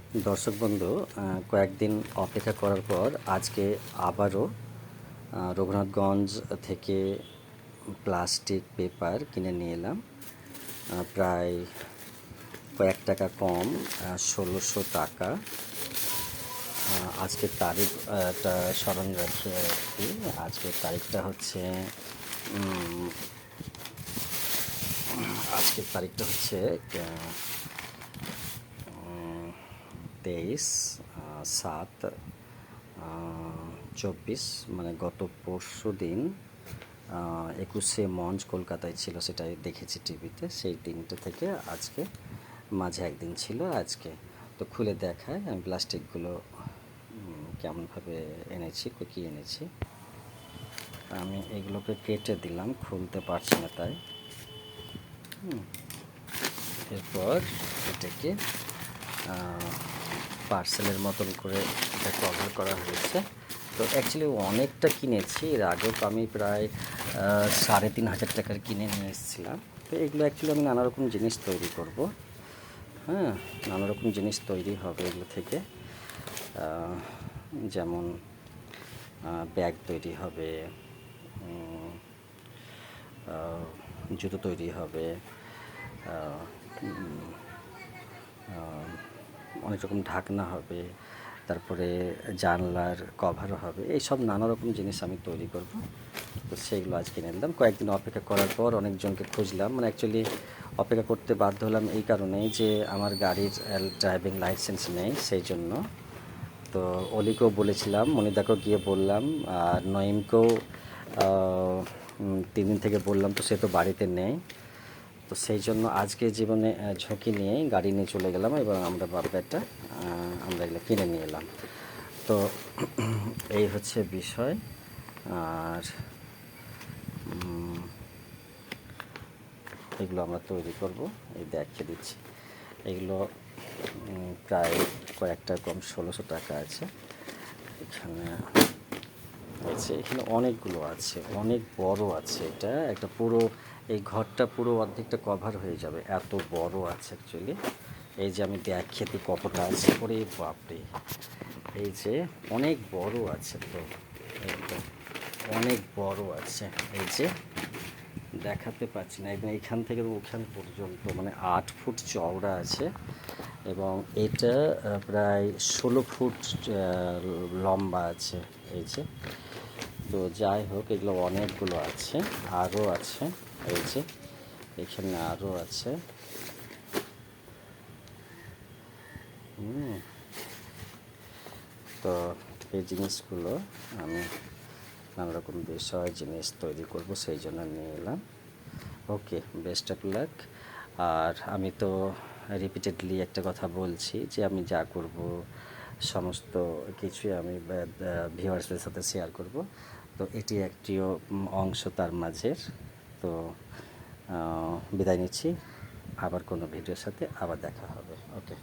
দর্শক বন্ধু, কয়েকদিন অপেক্ষা করার পর আজকে আবারও রঘুনাথগঞ্জ থেকে প্লাস্টিক পেপার কিনে নিয়ে এলাম। প্রায় কয়েক টাকা কম, ১৬০০ টাকা। আজকের তারিখটা স্মরণ রাখি আর কি। আজকের তারিখটা হচ্ছে আজকের তারিখটা হচ্ছে 23/7/24, মানে গত পরশু দিন 21শে মঞ্চ কলকাতায় ছিল, সেটাই দেখেছি টিভিতে। সেই দিনটা থেকে আজকে মাঝে একদিন ছিল আজকে। তো খুলে দেখায় আমি প্লাস্টিকগুলো কেমনভাবে এনেছি, কী এনেছি। আমি এগুলোকে কেটে দিলাম, খুলতে পারছি না তাই। এরপর এটাকে পার্সেলের মতন করে এটা কভার করা হয়েছে। তো অ্যাকচুয়ালি অনেকটা কিনেছি, এর আগেও আমি প্রায় ৩,৫০০ টাকার কিনে নিয়ে এসেছিলাম। তো এগুলো অ্যাকচুয়ালি আমি নানা রকম জিনিস তৈরি করব। হ্যাঁ, নানা রকম জিনিস তৈরি হবে এগুলো থেকে। যেমন ব্যাগ তৈরি হবে, জুতো তৈরি হবে, অনেক রকম ঢাকনা হবে, তারপরে জানলার কভারও হবে। এইসব নানা রকম জিনিস আমি তৈরি করব। তো সেইগুলো আজকে কিনে নিলাম। কয়েকদিন অপেক্ষা করার পর অনেকজনকে খুঁজলাম, মানে অ্যাকচুয়ালি অপেক্ষা করতে বাধ্য হলাম এই কারণেই যে আমার গাড়ির ড্রাইভিং লাইসেন্স নেই, সেই জন্য। তো অলিকেও বলেছিলাম, মনিদাকেও গিয়ে বললাম, আর নঈমকেও 3 দিন থেকে বললাম, তো সে তো বাড়িতে নেই। তো সেই জন্য আজকে জীবনে ঝুঁকি নিয়েই গাড়ি নিয়ে চলে গেলাম এবং আমরা বাপ্পাটা আমরা এগুলো কিনে নিয়ে এলাম। তো এই হচ্ছে বিষয়। আর এগুলো আমরা তৈরি করব, এই দেখিয়ে দিচ্ছি। এগুলো প্রায় কয়েকটা কম ১৬০০ টাকা আছে। এখানে এখানে অনেকগুলো আছে, অনেক বড় আছে। এটা একটা পুরো, এই ঘরটা পুরো অর্ধেকটা কভার হয়ে যাবে, এত বড় আছে অ্যাকচুয়ালি। এই যে আমি দেখাতে কতটা আছে, ওরে বাপরে, এই যে অনেক বড় আছে। তো একদম অনেক বড় আছে, এই যে দেখাতে পাচ্ছি না, একদম এইখান থেকে ওখান পর্যন্ত, মানে ৮ ফুট চওড়া আছে এবং এটা প্রায় ১৬ ফুট লম্বা আছে। এই যে, তো যাই হোক, এগুলো অনেকগুলো আছে, আরও আছে। এই যে এখানে আরও আছে। তো এই জিনিসগুলো আমি নানা রকম বিষয় জিনিস তৈরি করব, সেই জন্য নিয়ে এলাম। ওকে, বেস্ট অফ লাক। আর আমি তো রিপিটেডলি একটা কথা বলছি যে আমি যা করব সমস্ত কিছুই আমি ভিউয়ার্সদের সাথে শেয়ার করব। তো এটি একটিও অংশ তার মাঝের। তো বিদায় নিচ্ছি, আবার কোনো ভিডিওর সাথে আবার দেখা হবে। ওকে।